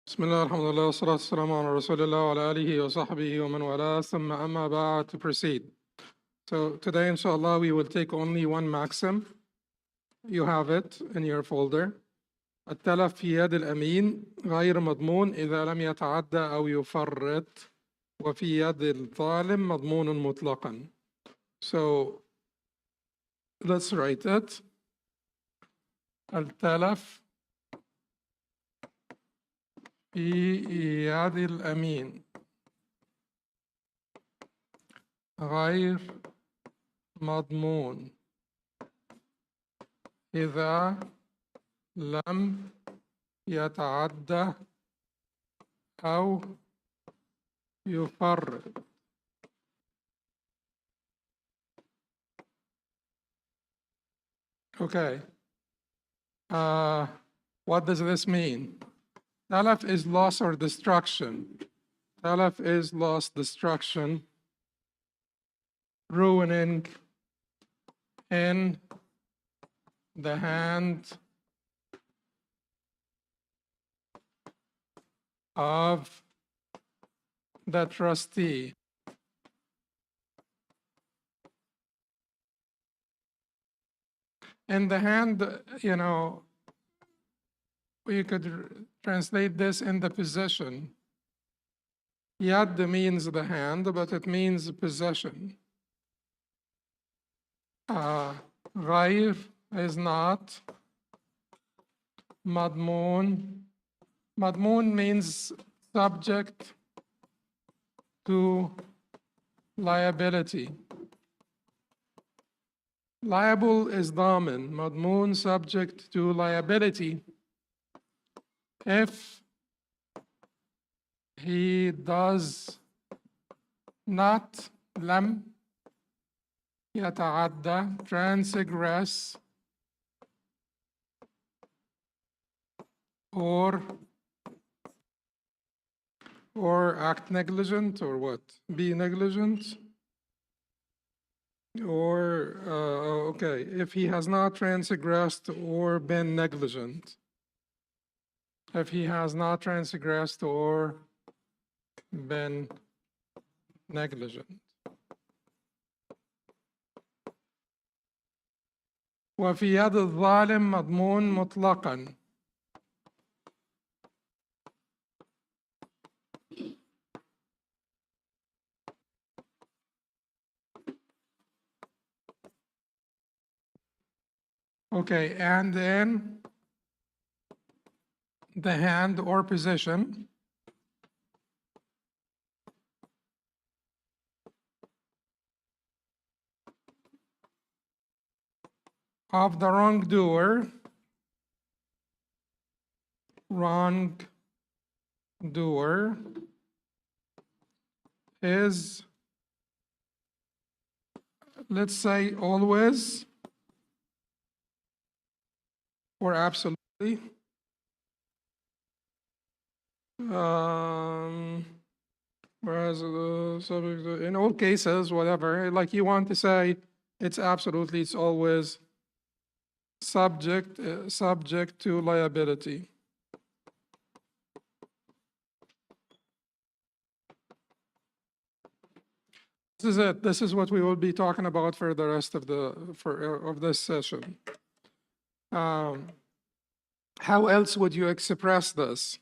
بسم الله الحمد لله والصلاة والسلام على رسول الله وعلى آله وصحبه ومن والاه ثم أما بعد. To proceed. So today inshallah we will take only one maxim. You have it in your folder. التلف في يد الأمين غير مضمون إذا لم يتعدى أو يفرط وفي يد الظالم مضمون مطلقا. So let's write it. التلف في يد الأمين غير مضمون إذا لم يتعدى أو يفرط. Okay. What does this mean? Talaf is loss or destruction. Talaf is loss, destruction, ruining in the hand of the trustee. In the hand, we could translate this in the possession. Yad means the hand, but it means possession. Ghayr is not. Madmoon. Madmoon means subject to liability. Liable is damin. Madmoon, subject to liability. If he does not lam يتعدى, transgress, or act negligent, or what? Be negligent, or okay, if he has not transgressed or been negligent. If he has not transgressed or been negligent. وفي يد الظالم مضمون مطلقا. Okay, and then the hand or position of the wrongdoer, is, let's say, always or absolutely. Whereas the subject, in all cases, whatever, like you want to say, it's absolutely, it's always subject to liability. This is it. This is what we will be talking about for the rest of of this session. How else would you express this?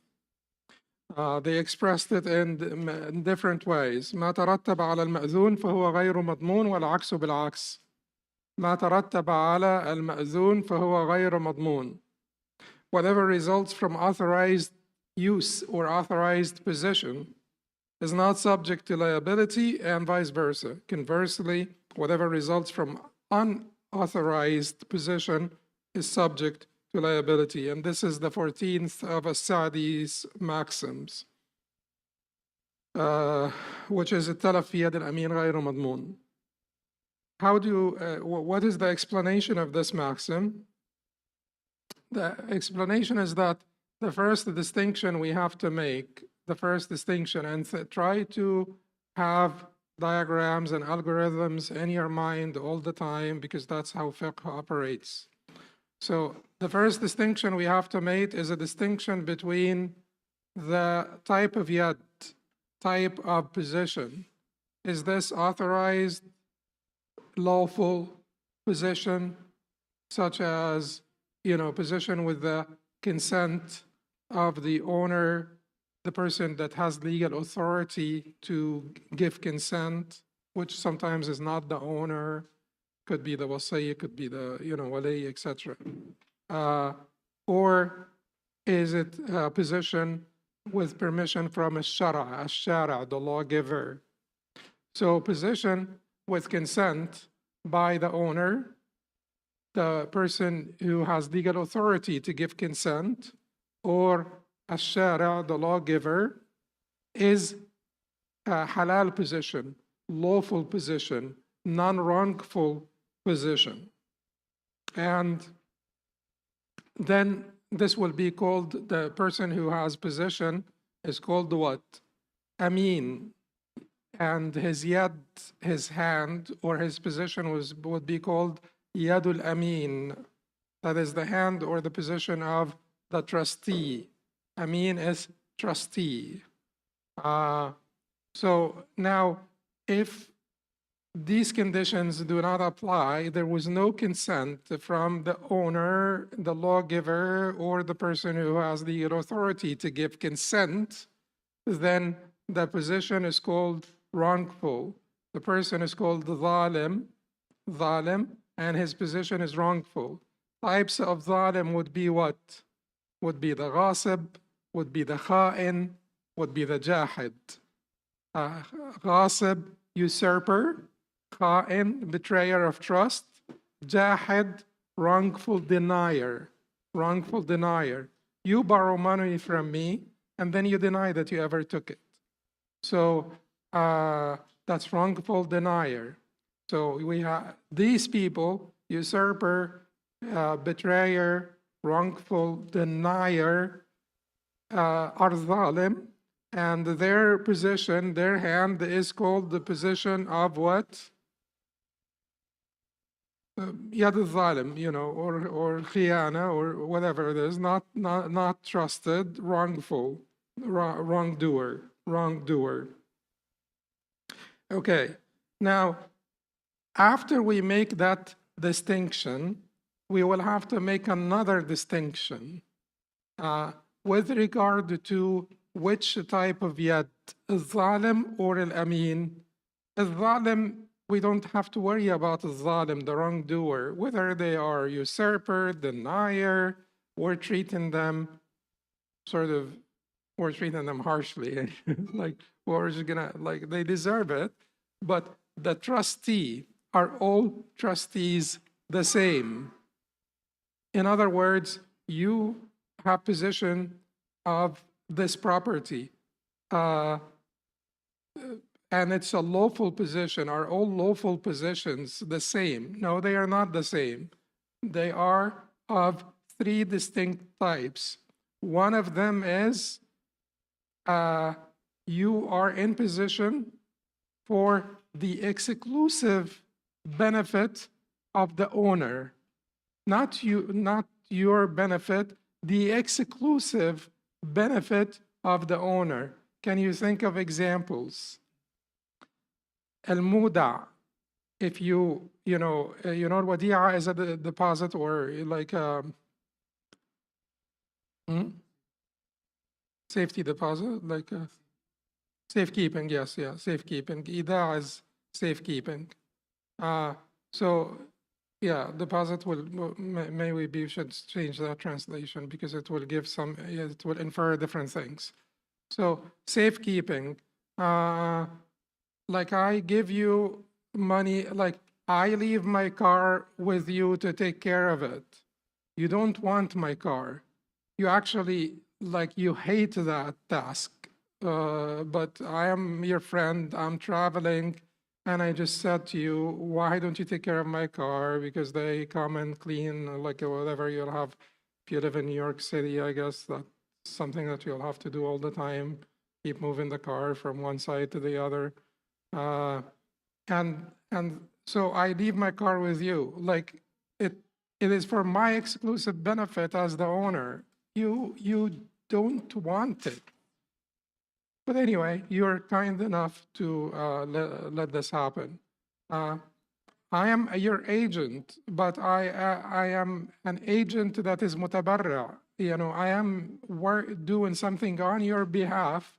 They expressed it in different ways. ما ترتب على المأذون فهو غير مضمون والعكس بالعكس. ما ترتب على المأذون فهو غير مضمون. Whatever results from authorized use or authorized possession is not subject to liability, and vice versa. Conversely, whatever results from unauthorized possession is subject to liability. And this is the 14th of As-Sa'di's maxims, which is التلف في يد الأمين غير مضمون. How do what is the explanation of this maxim? The explanation is that the first distinction we have to make, and try to have diagrams and algorithms in your mind all the time, because that's how fiqh operates. So the first distinction we have to make is a distinction between the type of yad, type of position. Is this authorized, lawful position, such as, position with the consent of the owner, the person that has legal authority to give consent, which sometimes is not the owner, could be the wasi, could be the, wali, etc. Or is it a position with permission from al-Shara, the lawgiver? So position with consent by the owner, the person who has legal authority to give consent, or al-Shara, the lawgiver, is a halal position, lawful position, non-wrongful position. And then this will be called, the person who has position is called what? Amin. And his yad, his hand, or his position would be called yadul amin. That is the hand or the position of the trustee. Amin is trustee. So now, if these conditions do not apply, there was no consent from the owner, the lawgiver, or the person who has the authority to give consent, then the position is called wrongful. The person is called zalim, and his position is wrongful. Types of zalim would be what? Would be the ghasib, would be the kha'in, would be the jahid. Ghasib, usurper; kha'in, betrayer of trust; jahid, wrongful denier. Wrongful denier. You borrow money from me, and then you deny that you ever took it. So that's wrongful denier. So we have these people: usurper, betrayer, wrongful denier, are zalim, and their position, their hand, is called the position of what? Yad al-zalim, or khiyana, or whatever it is, not trusted, wrongful, wrongdoer. Okay, now, after we make that distinction, we will have to make another distinction with regard to which type of yad, al-zalim or al-amin. Al-zalim, we don't have to worry about al-zalim, the wrongdoer, whether they are usurper, denier. We're treating them harshly, like we're just gonna, like, they deserve it. But the trustee, are all trustees the same? In other words, you have possession of this property, and it's a lawful position. Are all lawful positions the same? No, they are not the same. They are of three distinct types. One of them is you are in position for the exclusive benefit of the owner, not your benefit, the exclusive benefit of the owner. Can you think of examples? Al-muda, if you know wadi'a is a deposit, or like safety deposit, like safekeeping. Yes, safekeeping. Ida is safekeeping. So yeah, deposit we should change that translation, because it will give it will infer different things. So safekeeping, like I give you money, like I leave my car with you to take care of it. You don't want my car. You actually, like, you hate that task. But I am your friend, I'm traveling, and I just said to you, why don't you take care of my car? Because they come and clean, like whatever you'll have. If you live in New York City, I guess that's something that you'll have to do all the time. Keep moving the car from one side to the other. And so I leave my car with you. Like, it is for my exclusive benefit as the owner. You don't want it. But anyway, you're kind enough to let this happen. I am your agent, but I am an agent that is mutabarra. You know, I am doing something on your behalf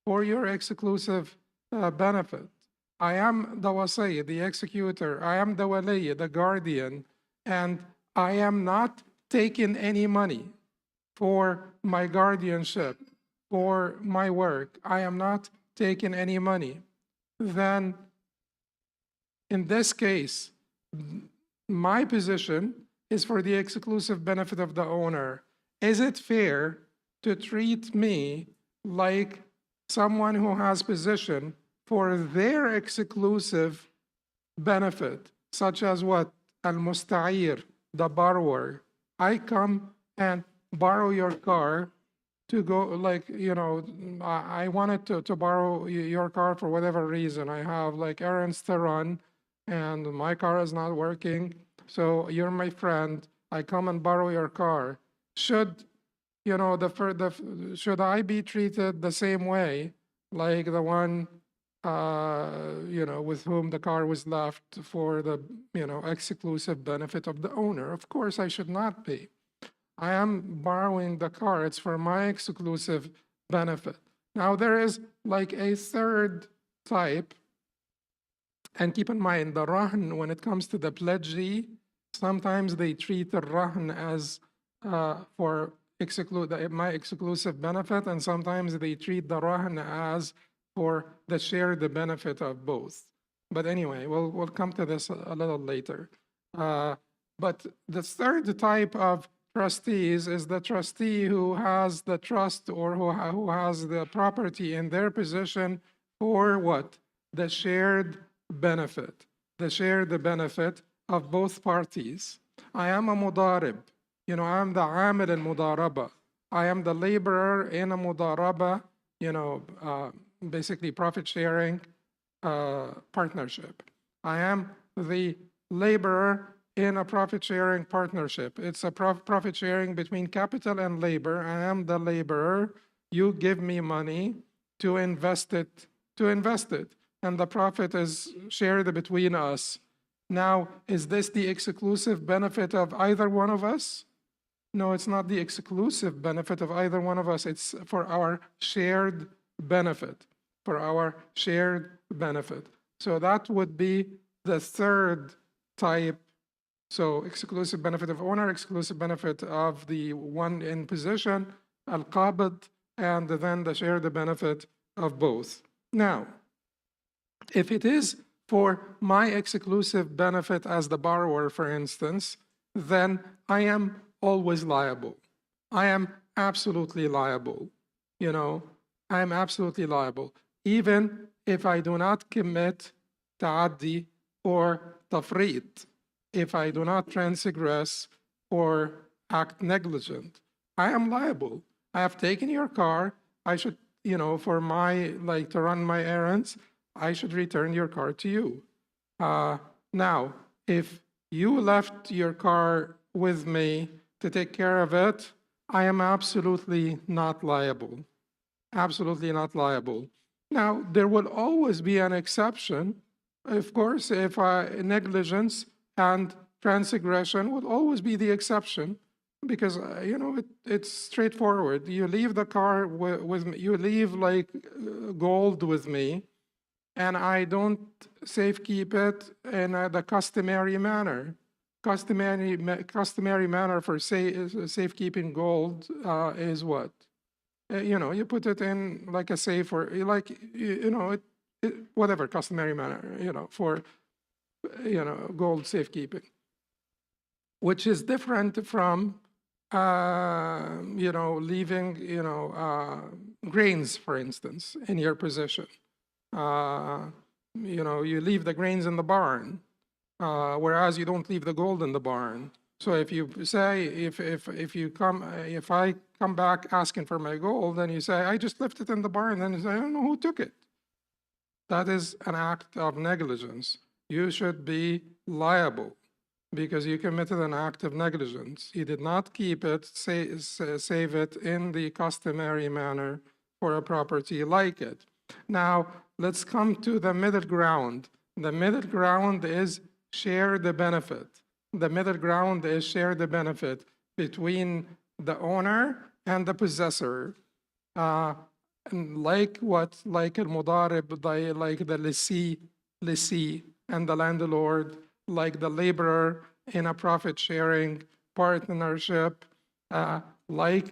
for your exclusive benefit. I am the wasi, the executor. I am the wali, the guardian, and I am not taking any money for my guardianship, for my work. I am not taking any money. Then in this case, my position is for the exclusive benefit of the owner. Is it fair to treat me like someone who has position for their exclusive benefit, such as what? Al-Musta'ir, the borrower. I come and borrow your car to go, like, you know, I wanted to borrow your car for whatever reason. I have like errands to run and my car is not working. So you're my friend. I come and borrow your car. Should, you know, should I be treated the same way like the one, you know, with whom the car was left for the, you know, exclusive benefit of the owner? Of course, I should not be. I am borrowing the car. It's for my exclusive benefit. Now, there is like a third type. And keep in mind, the rahn, when it comes to the pledgee, sometimes they treat the rahn as for my exclusive benefit, and sometimes they treat the rahn as for the shared benefit of both. But anyway, we'll come to this a little later. But the third type of trustees is the trustee who has the trust or who has the property in their possession for what? The shared benefit, the shared benefit of both parties. I am a mudarib. You know, I'm the amil in mudaraba. I am the laborer in a mudaraba, you know, basically profit sharing partnership. I am the laborer in a profit sharing partnership. It's a profit sharing between capital and labor. I am the laborer. You give me money to invest it, and the profit is shared between us. Now, is this the exclusive benefit of either one of us? No, it's not the exclusive benefit of either one of us. It's for our shared benefit, for our shared benefit. So that would be the third type. So exclusive benefit of owner, exclusive benefit of the one in possession, al-Qabid, and then the shared benefit of both. Now, if it is for my exclusive benefit as the borrower, for instance, then I am always liable. I am absolutely liable. You know, I am absolutely liable. Even if I do not commit ta'addi or tafrit, if I do not transgress or act negligent, I am liable. I have taken your car. I should, you know, for my, like, to run my errands, I should return your car to you. Now, if you left your car with me to take care of it, I am absolutely not liable. Absolutely not liable. Now, there will always be an exception. Of course, if negligence and transgression would always be the exception, because you know, it's straightforward. You leave the car with me, you leave like gold with me, and I don't safekeep it in the customary manner. Customary manner for safekeeping gold is what? You know, you put it in like a safe, or like, you know, whatever customary manner, you know, for, you know, gold safekeeping, which is different from, you know, leaving, you know, grains, for instance, in your possession. You know, you leave the grains in the barn, whereas you don't leave the gold in the barn. So if you say, if I come back asking for my gold, then you say, I just left it in the barn, then you say, I don't know who took it. That is an act of negligence. You should be liable because you committed an act of negligence. You did not keep it, save it in the customary manner for a property like it. Now, let's come to the middle ground. The middle ground is share the benefit. The middle ground is share the benefit between the owner and the possessor. Like what, like al-mudarib, like the lessee and the landlord, like the laborer in a profit-sharing partnership, like,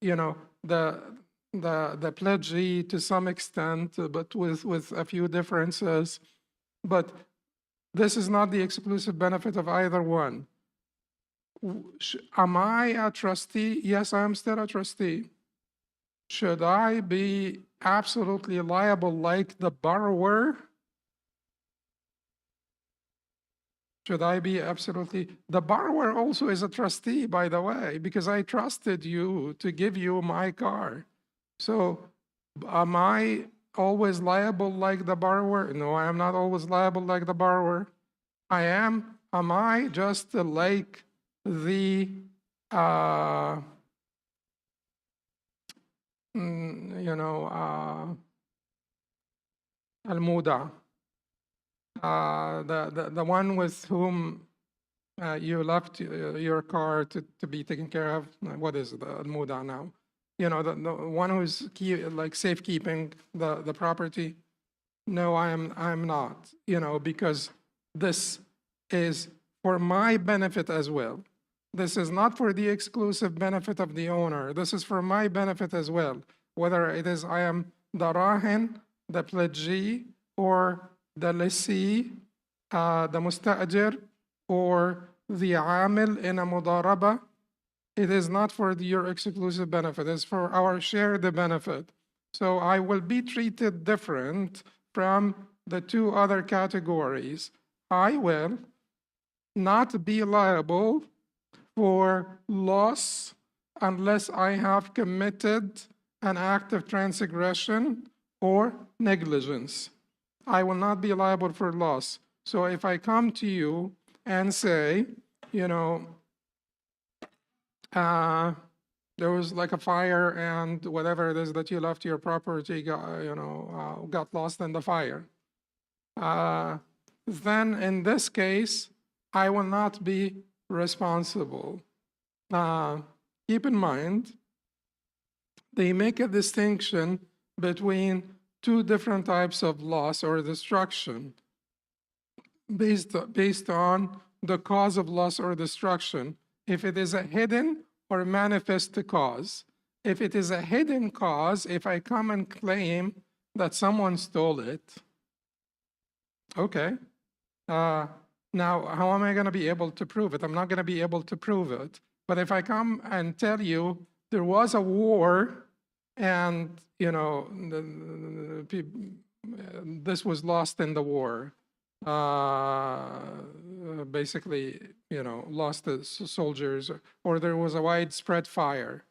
you know, the pledgee to some extent, but with a few differences. But this is not the exclusive benefit of either one. Am I a trustee? Yes, I am still a trustee. Should I be absolutely liable like the borrower? Should I be absolutely... The borrower also is a trustee, by the way, because I trusted you to give you my car. So am I always liable like the borrower? No, I am not always liable like the borrower. Am I just like the, al-muda, the one with whom you left your car to be taken care of? What is the al-muda now? You know, the one who's like safekeeping the property? No, I'm not, you know, because this is for my benefit as well. This is not for the exclusive benefit of the owner. This is for my benefit as well. Whether it is I am the rahin, the pledgee, or the lessee, the musta'ajir, or the amil in a mudaraba, it is not for your exclusive benefit. It's for our shared benefit. So I will be treated different from the two other categories. I will not be liable for loss unless I have committed an act of transgression or negligence. I will not be liable for loss. So if I come to you and say, you know, there was like a fire and whatever it is that you left your property got lost in the fire, then in this case, I will not be responsible. Keep in mind, they make a distinction between two different types of loss or destruction based on the cause of loss or destruction. If it is a hidden or manifest cause. If it is a hidden cause, if I come and claim that someone stole it, okay. Now, how am I going to be able to prove it? I'm not going to be able to prove it. But if I come and tell you there was a war and, you know, this was lost in the war, basically, you know, lost the soldiers, or there was a widespread fire,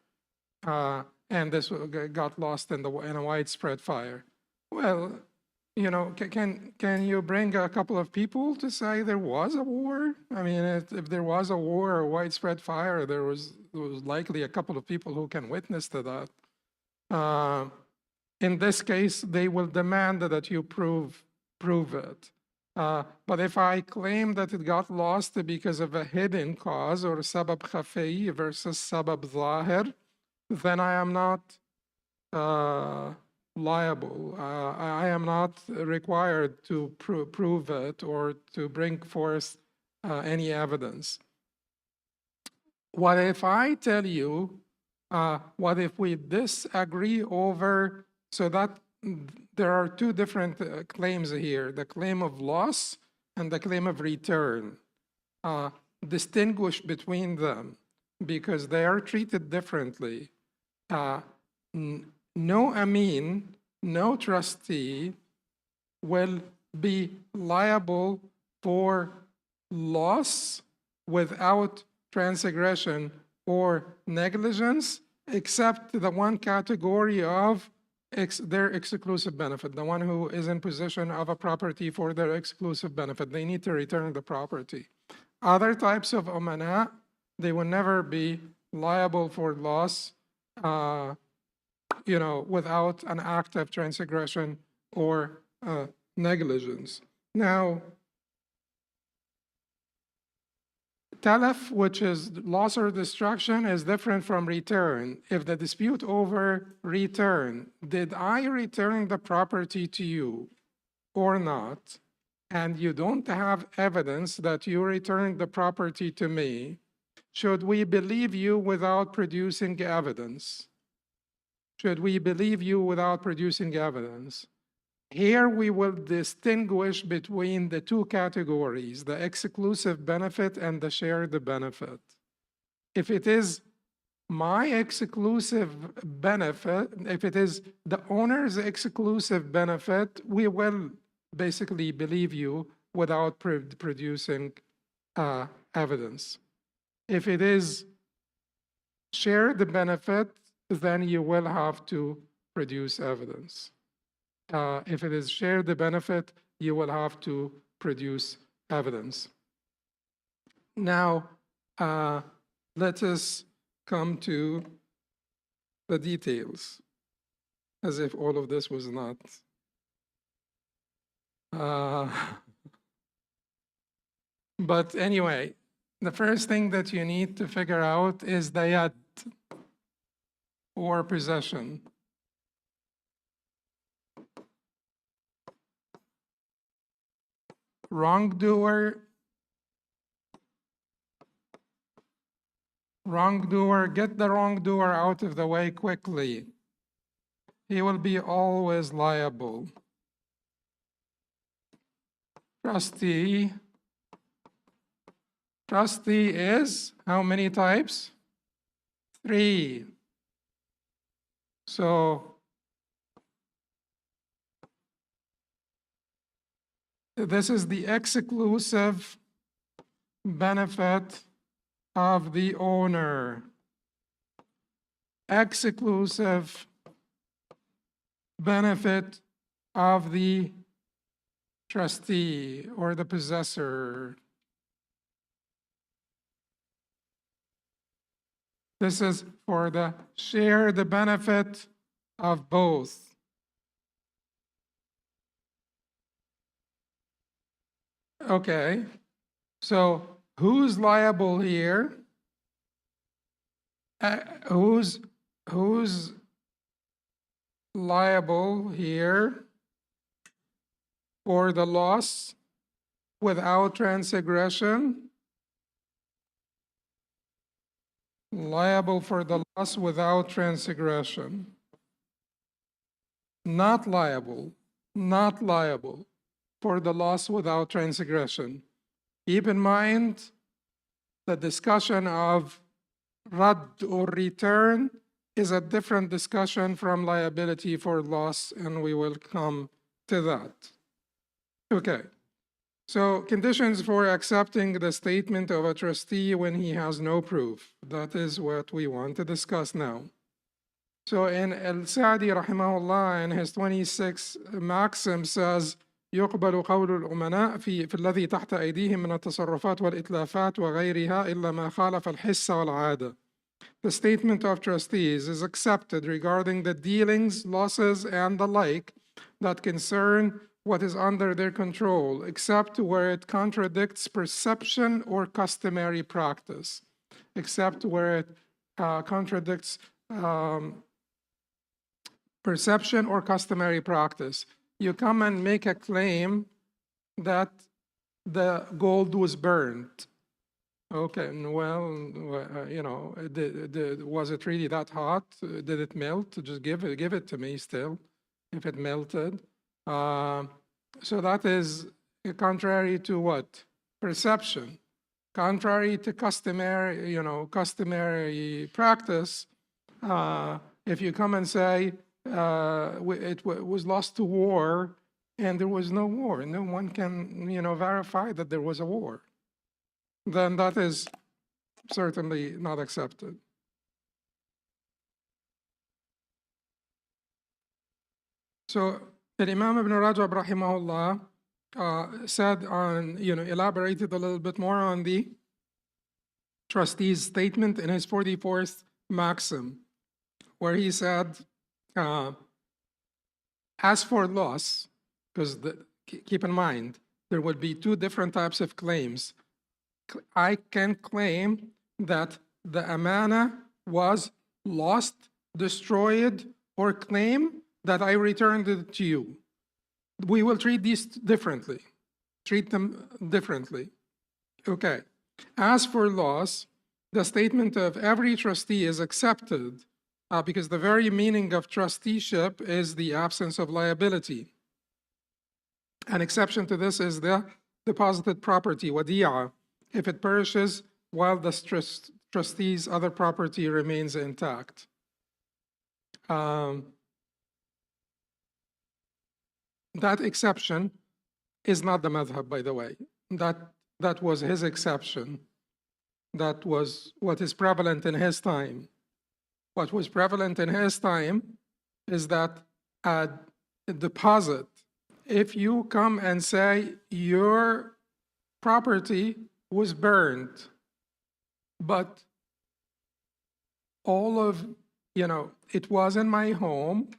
and this got lost in a widespread fire. Well, you know, can you bring a couple of people to say there was a war? I mean, if there was a war or widespread fire, there was likely a couple of people who can witness to that. In this case, they will demand that you prove it. But if I claim that it got lost because of a hidden cause, or sabab khafi versus sabab zahir, then I am not liable. I am not required to prove it or to bring forth any evidence. What if I tell you, what if we disagree over, so that there are two different claims here, the claim of loss and the claim of return. Distinguish between them because they are treated differently. No Amin, no trustee will be liable for loss without transgression or negligence, except the one category of their exclusive benefit, the one who is in possession of a property for their exclusive benefit. They need to return the property. Other types of umana, they will never be liable for loss without an active transgression or negligence. Now, telef, which is loss or destruction, is different from return. If the dispute over return, did I return the property to you or not, and you don't have evidence that you returned the property to me, should we believe you without producing evidence? Should we believe you without producing evidence? Here we will distinguish between the two categories, the exclusive benefit and the shared benefit. If it is my exclusive benefit, if it is the owner's exclusive benefit, we will basically believe you without producing evidence. If it is shared benefit, then you will have to produce evidence. If it is shared the benefit, you will have to produce evidence. Now, let us come to the details, as if all of this was not. But anyway, the first thing that you need to figure out is the yad, or possession. Wrongdoer, get the wrongdoer out of the way quickly. He will be always liable. Trustee is how many types? 3. So this is the exclusive benefit of the owner. Exclusive benefit of the trustee or the possessor. This is for the share the benefit of both. Okay, so who's liable here? Who's liable here for the loss without transgression? Liable for the loss without transgression. Not liable for the loss without transgression. Keep in mind the discussion of rad or return is a different discussion from liability for loss, and we will come to that. Okay. So conditions for accepting the statement of a trustee when he has no proof. That is what we want to discuss now. So in al-Sa'di rahimahullah, in his 26 Maxims says, يقبل قول الأمناء في الذي تحت أيديهم من التصرفات والإتلافات وغيرها إلا ما خالف الحس والعادة. The statement of trustees is accepted regarding the dealings, losses, and the like that concern what is under their control, except where it contradicts perception or customary practice. Except where it contradicts perception or customary practice. You come and make a claim that the gold was burned. Okay, well, was it really that hot? Did it melt? Just give it to me still, if it melted. So that is contrary to what? Perception. Contrary to customary practice. If you come and say it was lost to war and there was no war, no one can verify that there was a war, then that is certainly not accepted. So Imam Ibn Rajab rahimahullah said on, elaborated a little bit more on the trustee's statement in his 44th Maxim, where he said, Uh, as for loss, because keep in mind, there would be two different types of claims. I can claim that the amana was lost, destroyed, or claim that I returned it to you. We will treat these differently, treat them differently. Okay. As for loss, the statement of every trustee is accepted because the very meaning of trusteeship is the absence of liability. An exception to this is the deposited property, wadi'a, if it perishes while the trustee's other property remains intact. That exception is not the madhab, by the way. That was his exception. That was what is prevalent in his time. What was prevalent in his time is that a deposit, if you come and say your property was burned, but all of, it was in my home,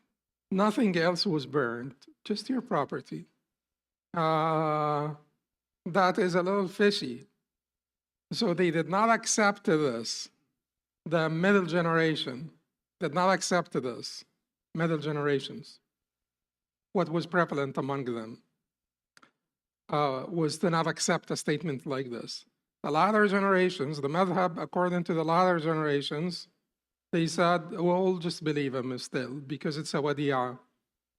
nothing else was burned, just your property. That is a little fishy. So they did not accept this. The middle generation did not accept this. Middle generations. What was prevalent among them was to not accept a statement like this. The latter generations, the madhab, according to the latter generations, they said, we'll just believe him still because it's a wadi'ah.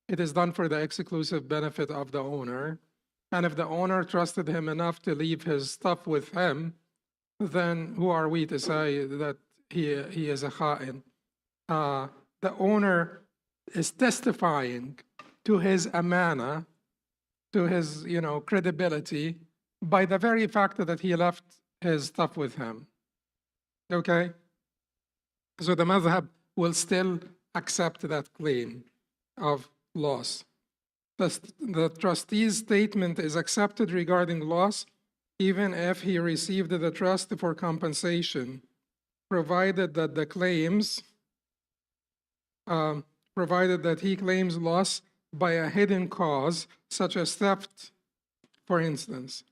It is done for the exclusive benefit of the owner. And if the owner trusted him enough to leave his stuff with him, then who are we to say that he is a kha'in? The owner is testifying to his amana, to his credibility, by the very fact that he left his stuff with him. Okay? So the madhab will still accept that claim of loss. The trustee's statement is accepted regarding loss even if he received the trust for compensation, provided that the claims, provided that he claims loss by a hidden cause, such as theft, for instance.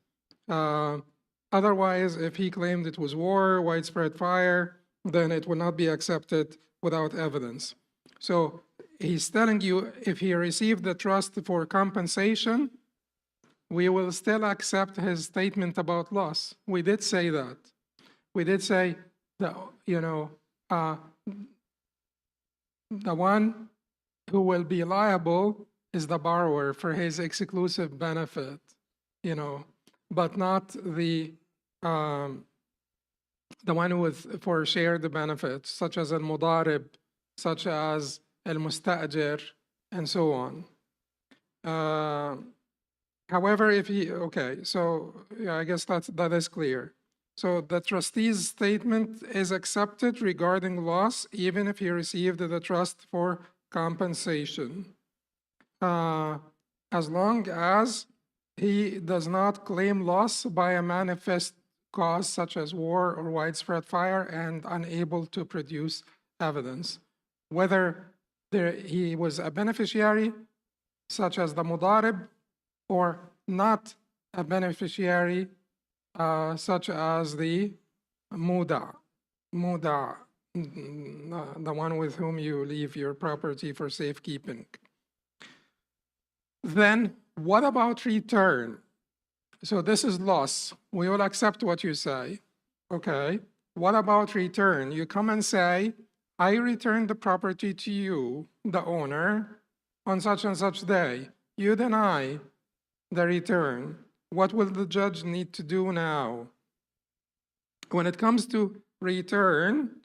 Otherwise, if he claimed it was war, widespread fire, then it would not be accepted without evidence. So he's telling you if he received the trust for compensation, we will still accept his statement about loss. We did say that. We did say that, the one who will be liable is the borrower for his exclusive benefit, but not the one with for shared benefits, such as al-mudarib, such as al-mustajir, and so on. However, if he, okay, so yeah, I guess that is clear. So the trustee's statement is accepted regarding loss, even if he received the trust for compensation, as long as he does not claim loss by a manifest cause such as war or widespread fire and unable to produce evidence. Whether he was a beneficiary, such as the mudarib, or not a beneficiary, such as the muda, the one with whom you leave your property for safekeeping. Then what about return? So this is loss. We will accept what you say. Okay. What about return? You come and say, I return the property to you, the owner, on such and such day. You deny the return. What will the judge need to do now? When it comes to return,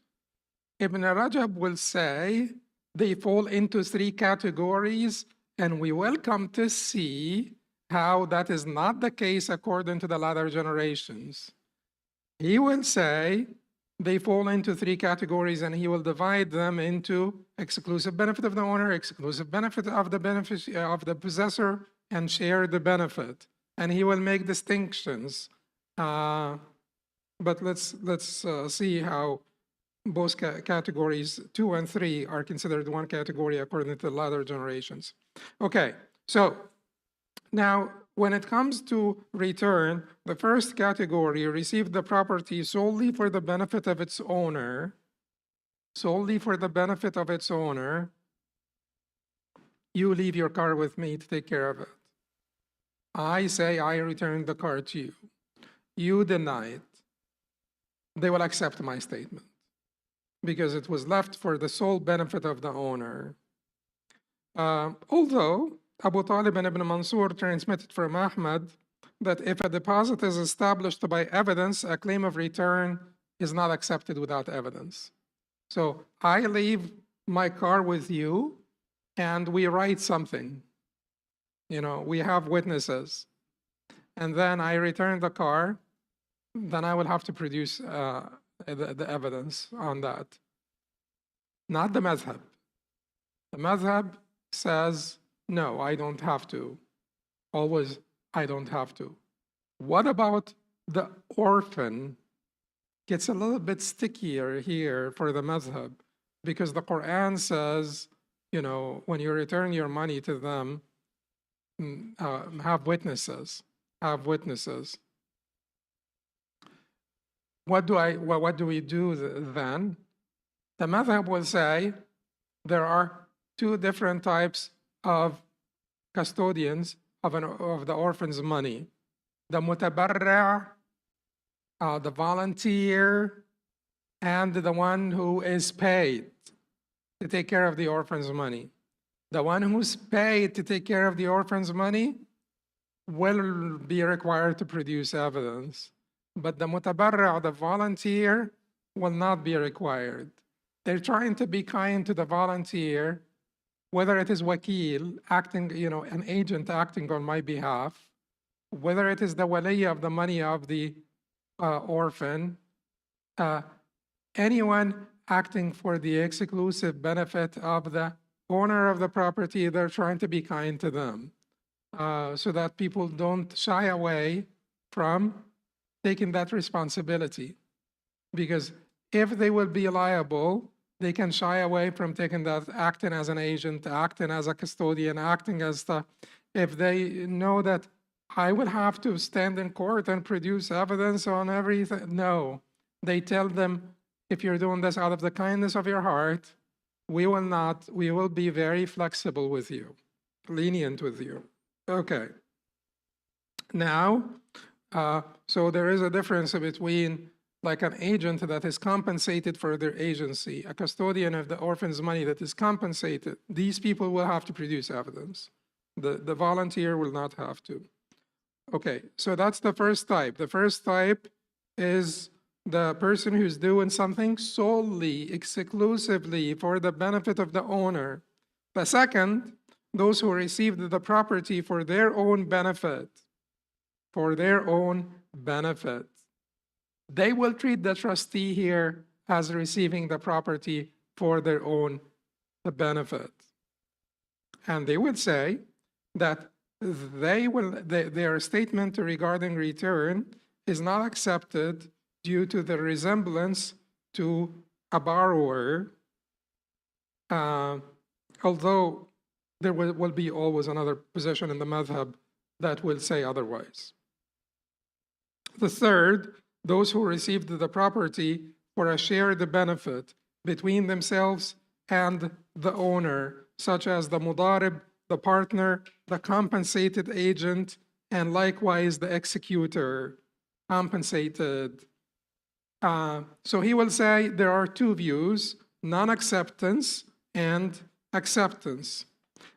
Ibn Rajab will say they fall into three categories, and we will come to see how that is not the case according to the latter generations. He will say they fall into three categories, and he will divide them into exclusive benefit of the owner, exclusive benefit of the possessor, and share the benefit. And he will make distinctions. But let's see how both categories 2 and 3 are considered one category according to the latter generations. Okay, so now when it comes to return, the first category received the property solely for the benefit of its owner, solely for the benefit of its owner. You leave your car with me to take care of it. I say I return the car to you. You deny it. They will accept my statement because it was left for the sole benefit of the owner. Although Abu Talib and Ibn Mansur transmitted from Ahmad that if a deposit is established by evidence, a claim of return is not accepted without evidence. So I leave my car with you and we write something. You know, we have witnesses. And then I return the car, then I will have to produce the evidence on that. Not the madhab. The madhab says, no, I don't have to. Always, I don't have to. What about the orphan? Gets a little bit stickier here for the madhab because the Quran says, you know, when you return your money to them, have witnesses, have witnesses. What do we do then? The madhab will say there are two different types of custodians of the orphan's money. The mutabarra', the volunteer, and the one who is paid to take care of the orphan's money. The one who's paid to take care of the orphan's money will be required to produce evidence. But the mutabarra', the volunteer, will not be required. They're trying to be kind to the volunteer, whether it is wakil acting, you know, an agent acting on my behalf, whether it is the wali of the money of the orphan, anyone acting for the exclusive benefit of the owner of the property, they're trying to be kind to them so that people don't shy away from taking that responsibility. Because if they will be liable, they can shy away from taking that, acting as an agent, acting as a custodian, acting as the, if they know that I will have to stand in court and produce evidence on everything. No, they tell them, if you're doing this out of the kindness of your heart, we will not, we will be very flexible with you, lenient with you. Okay. Now, so there is a difference between like an agent that is compensated for their agency, a custodian of the orphan's money that is compensated. These people will have to produce evidence. The volunteer will not have to. Okay, so that's the first type. The first type is the person who's doing something solely, exclusively for the benefit of the owner. The second, those who received the property for their own benefit, for their own benefit. They will treat the trustee here as receiving the property for their own benefit. And they would say that their statement regarding return is not accepted due to the resemblance to a borrower, although there will be always another position in the madhab that will say otherwise. The third, those who received the property for a shared benefit between themselves and the owner, such as the mudarib, the partner, the compensated agent, and likewise the executor, compensated. So he will say there are two views, non-acceptance and acceptance.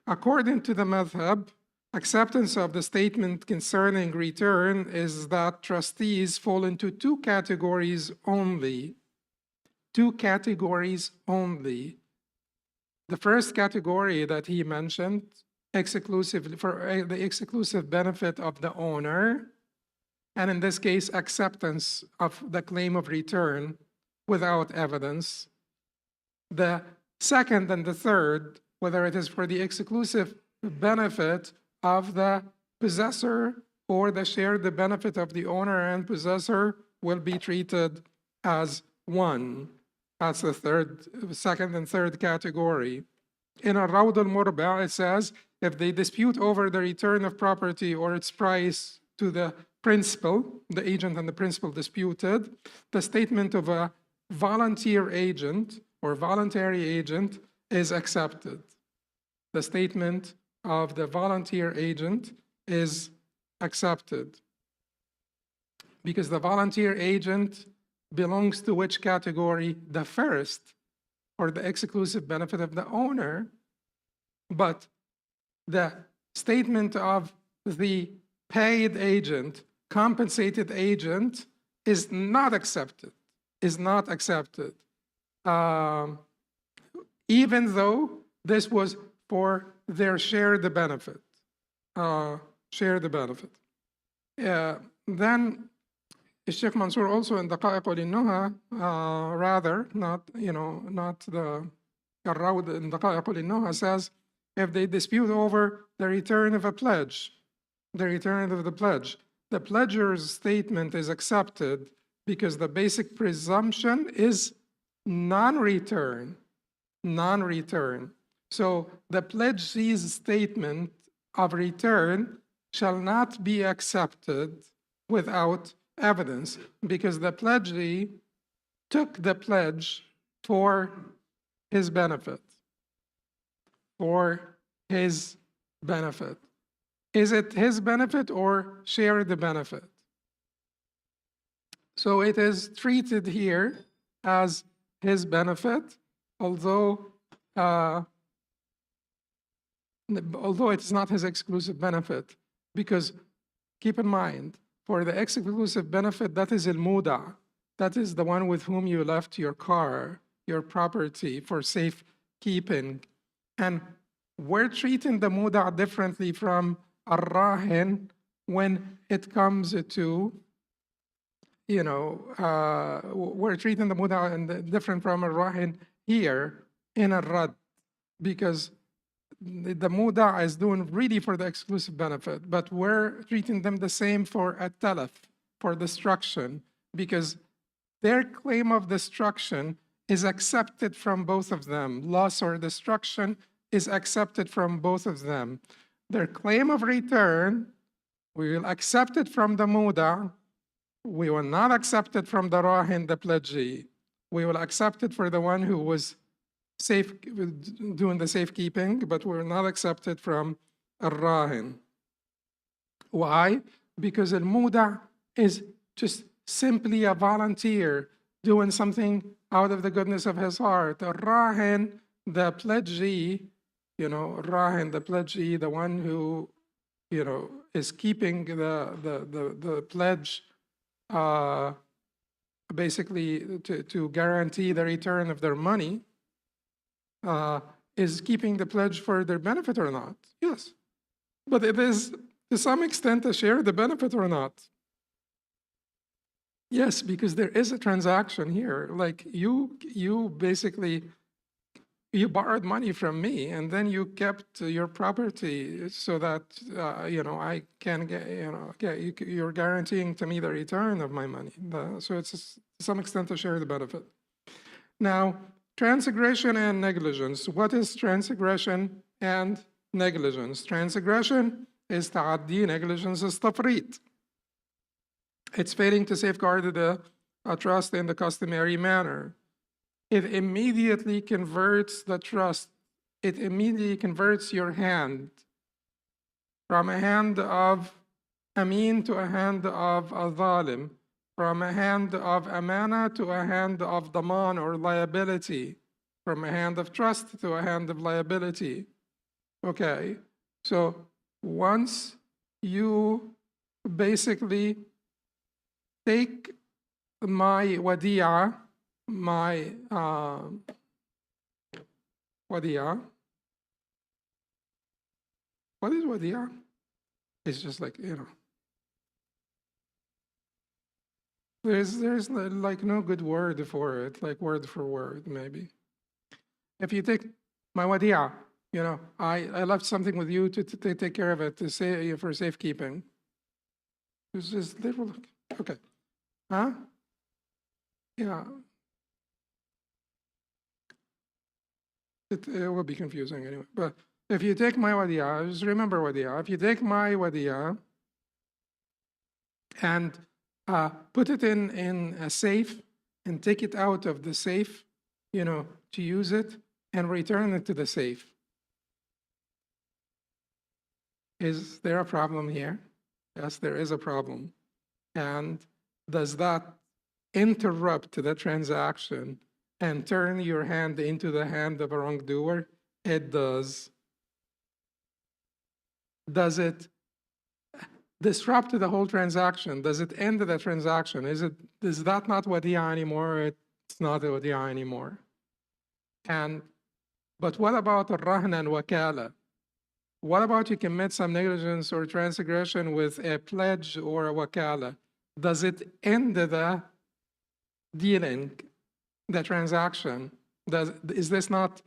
According to the madhab, acceptance of the statement concerning return is that trustees fall into two categories only. Two categories only. The first category that he mentioned, exclusively for the exclusive benefit of the owner, and in this case, acceptance of the claim of return without evidence. The second and the third, whether it is for the exclusive benefit of the possessor or the shared the benefit of the owner and possessor, will be treated as one. That's the second and third category. In al-Rawd al-Murba, it says, if they dispute over the return of property or its price to the principal, the agent and the principal disputed, the statement of a volunteer agent or voluntary agent is accepted. The statement of the volunteer agent is accepted because the volunteer agent belongs to which category? The first, or the exclusive benefit of the owner. But the statement of the paid agent, compensated agent, is not accepted, even though this was for their share the benefit. Then Sheikh Mansour also in Daqa'iq al-Nuha, rather, not the al-Rawd in Daqa'iq al-Nuha says, if they dispute over the return of a pledge, the pledger's statement is accepted because the basic presumption is non-return. So the pledgee's statement of return shall not be accepted without evidence, because the pledgee took the pledge for his benefit. Is it his benefit or share the benefit? So it is treated here as his benefit, although it is not his exclusive benefit, because keep in mind, for the exclusive benefit, that is al-Muda. That is the one with whom you left your car, your property, for safekeeping. And we're treating the Muda differently from al-Rahin when it comes to, we're treating the Muda different from al-Rahin here in al-Rad, because the Muda is doing really for the exclusive benefit, but we're treating them the same for at-Talaf, for destruction, because their claim of destruction is accepted from both of them. Loss or destruction is accepted from both of them. Their claim of return, we will accept it from the Muda. We will not accept it from the Rahin, the pledgee. We will accept it for the one who was doing the safekeeping, but we're not accepted from al-Rahin. Why? Because al-Muda is just simply a volunteer doing something out of the goodness of his heart. Al-Rahin, the pledgee, Rahin, the pledgee, the one who, is keeping the pledge, basically to guarantee the return of their money, is keeping the pledge for their benefit or not? Yes. But it is to some extent a share the benefit or not? Yes, because there is a transaction here. Like you basically, you borrowed money from me and then you kept your property so that, I can get, you're guaranteeing to me the return of my money. So it's to some extent a share the benefit. Now, transgression and negligence. What is transgression and negligence? Transgression is ta'addi, negligence is tafrit. It's failing to safeguard a trust in the customary manner. It immediately converts the trust. It immediately converts your hand from a hand of Amin to a hand of a Zalim, from a hand of amana to a hand of daman or liability, from a hand of trust to a hand of liability. Okay, so once you basically take my wadi'a, my wadi'a, what is wadi'a? It's just like, There's like no good word for it, like word for word, maybe. If you take my wadi'a, I left something with you to take care of it, to say for safekeeping. It's just little, okay. Huh? Yeah. it will be confusing anyway. But if you take my wadi'ah, just remember wadi'ah. If you take my wadi'ah and put it in a safe and take it out of the safe, to use it and return it to the safe, is there a problem here? Yes, there is a problem. And does that interrupt the transaction and turn your hand into the hand of a wrongdoer? It does. Does it disrupt the whole transaction? Does it end the transaction? Is that not wadi'ah anymore? It's not a wadi'ah anymore. But what about al-rahn and wakala? What about you commit some negligence or transgression with a pledge or a wakala? Does it end the dealing, the transaction? Is this not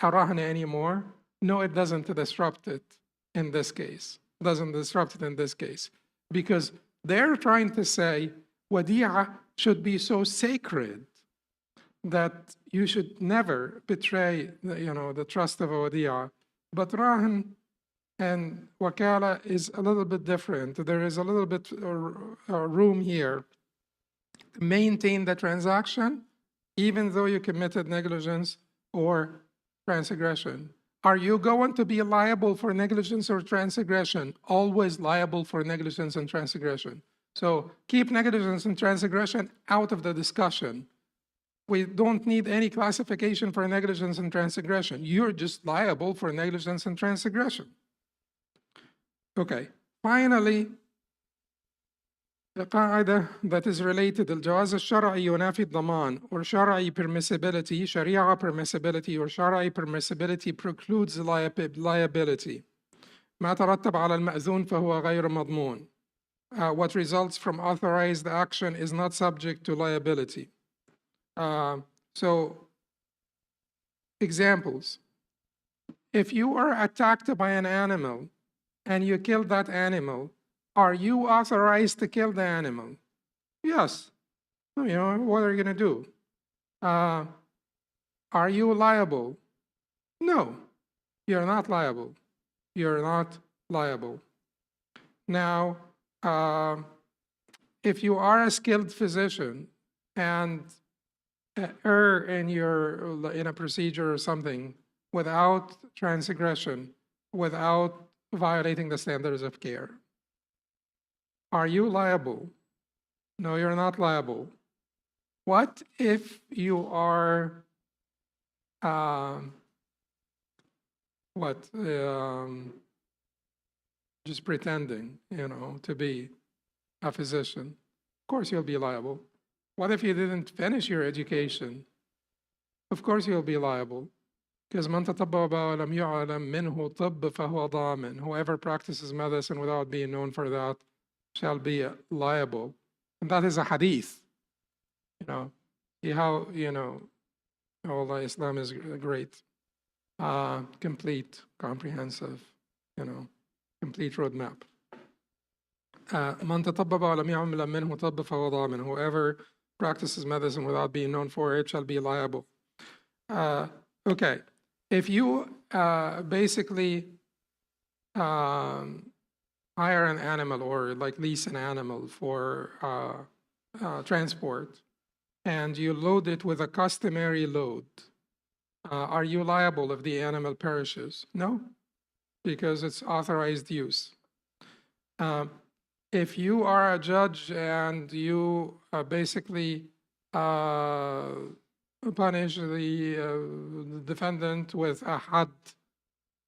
a rahn anymore? No, it doesn't disrupt it in this case. Doesn't disrupt it in this case. Because they're trying to say wadi'ah should be so sacred that you should never betray the trust of a wadi'ah. But rahn and wakala is a little bit different. There is a little bit room here to maintain the transaction, even though you committed negligence or transgression. Are you going to be liable for negligence or transgression? Always liable for negligence and transgression. So keep negligence and transgression out of the discussion. We don't need any classification for negligence and transgression. You're just liable for negligence and transgression. Okay, finally, the qaida that is related, al-jawaz al-shar'i yunafi al-daman, or shar'i permissibility, sharia permissibility, or shar'i permissibility precludes liability. ما ترتب على المأذون فهو غير مضمون. What results from authorized action is not subject to liability. So, examples. If you are attacked by an animal and you kill that animal, are you authorized to kill the animal? Yes. What are you going to do? Are you liable? No, you're not liable. You're not liable. Now, if you are a skilled physician and err in a procedure or something without transgression, without violating the standards of care, are you liable? No, you're not liable. What if you are just pretending, to be a physician? Of course you'll be liable. What if you didn't finish your education? Of course you'll be liable. Because man tatabbaba wa lam yu'lam minhu tibb fahuwa damin. Whoever practices medicine without being known for that shall be liable. And that is a hadith. See how, Allah, Islam is great. Complete, comprehensive, complete roadmap. Man tatabbaba wa lam yu'lam minhu tibb fahuwa damin. Whoever practices medicine without being known for it shall be liable. Okay, if you basically hire an animal or lease an animal for transport and you load it with a customary load, are you liable if the animal perishes? No, because it's authorized use. If you are a judge and you basically punish the defendant with a had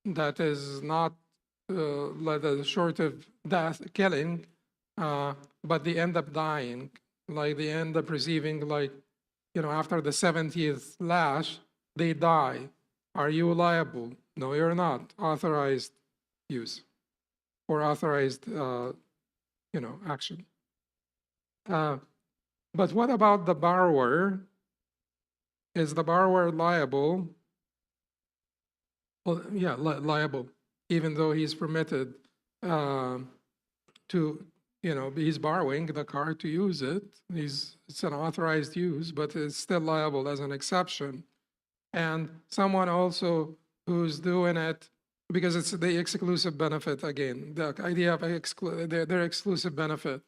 that is not short of death, killing, but they end up dying, they end up receiving after the 70th lash, they die. Are you liable? No, you're not. Authorized use or authorized action. But what about the borrower? Is the borrower liable? Well, yeah, liable, even though he's permitted to, he's borrowing the car to use it. It's an authorized use, but it's still liable as an exception and someone also who's doing it because it's the exclusive benefit again, the idea of their exclusive benefit.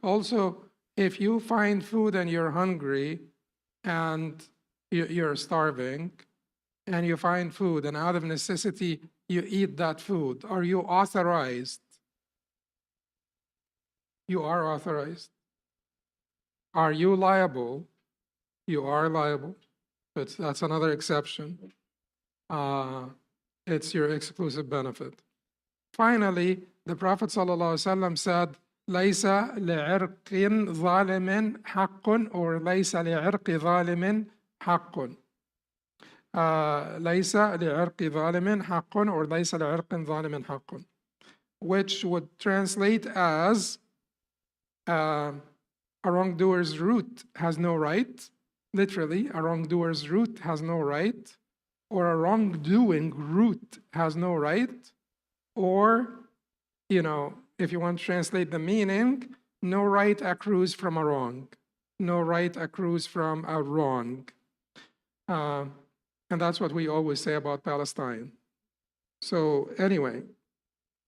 Also, if you find food and you're hungry and you're starving and you find food and out of necessity you eat that food, are you authorized? You are authorized. Are you liable? You are liable. But that's another exception. It's your exclusive benefit. Finally, the Prophet ﷺ said, ليس لعرق ظالم حق or ليس لعرق ظالم حق. ليس لعرق ظالم حق or ليس لعرق ظالم حق, which would translate as a wrongdoer's root has no right. Literally, a wrongdoer's root has no right, or a wrongdoing root has no right, or, if you want to translate the meaning, no right accrues from a wrong. No right accrues from a wrong. And that's what we always say about Palestine. So anyway,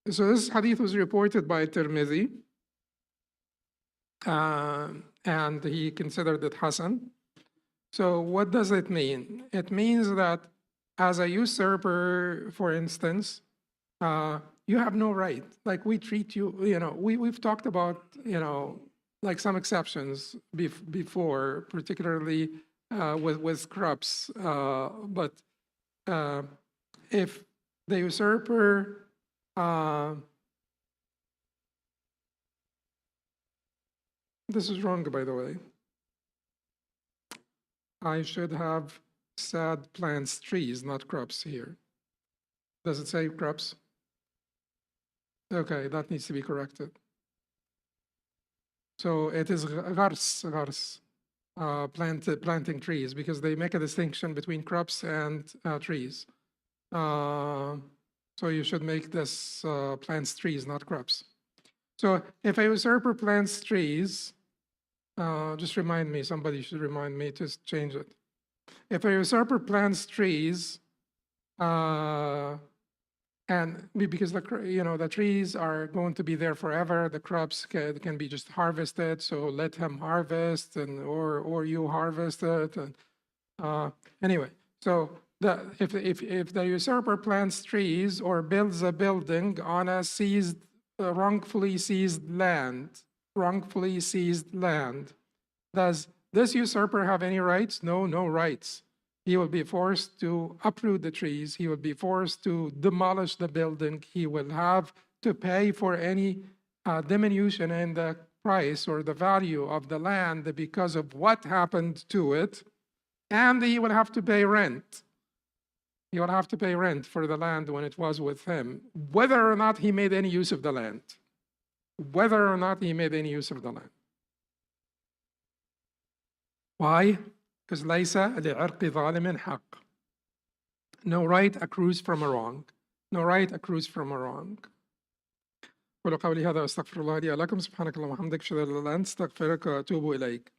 so this hadith was reported by Tirmidhi, and he considered it Hasan. So what does it mean? It means that as a usurper, for instance, you have no right. Like we treat you, we've talked about, like some exceptions before, particularly with crops. But if the usurper this is wrong, by the way. I should have said plants, trees, not crops here. Does it say crops? Okay, that needs to be corrected. So it is غرس, planting trees, because they make a distinction between crops and trees. So you should make this plants, trees, not crops. So if a usurper plants trees, just remind me, somebody should remind me to change it. If a usurper plants trees, and because the trees are going to be there forever, the crops can be just harvested. So let him harvest, or you harvest it. And anyway, so if the usurper plants trees or builds a building on a wrongfully seized land, does this usurper have any rights? No, no rights. He will be forced to uproot the trees. He will be forced to demolish the building. He will have to pay for any diminution in the price or the value of the land because of what happened to it. And he will have to pay rent. He will have to pay rent for the land when it was with him, whether or not he made any use of the land. Whether or not he made any use of the land. Why? Because ليس لعرق ظالم حق. No right accrues from a wrong. No right accrues from a wrong. قولوا قولي هذا أستغفر الله لي ولكم سبحانك اللهم وبحمدك أشهد أن لا إله إلا أنت أستغفرك وأتوب إليك.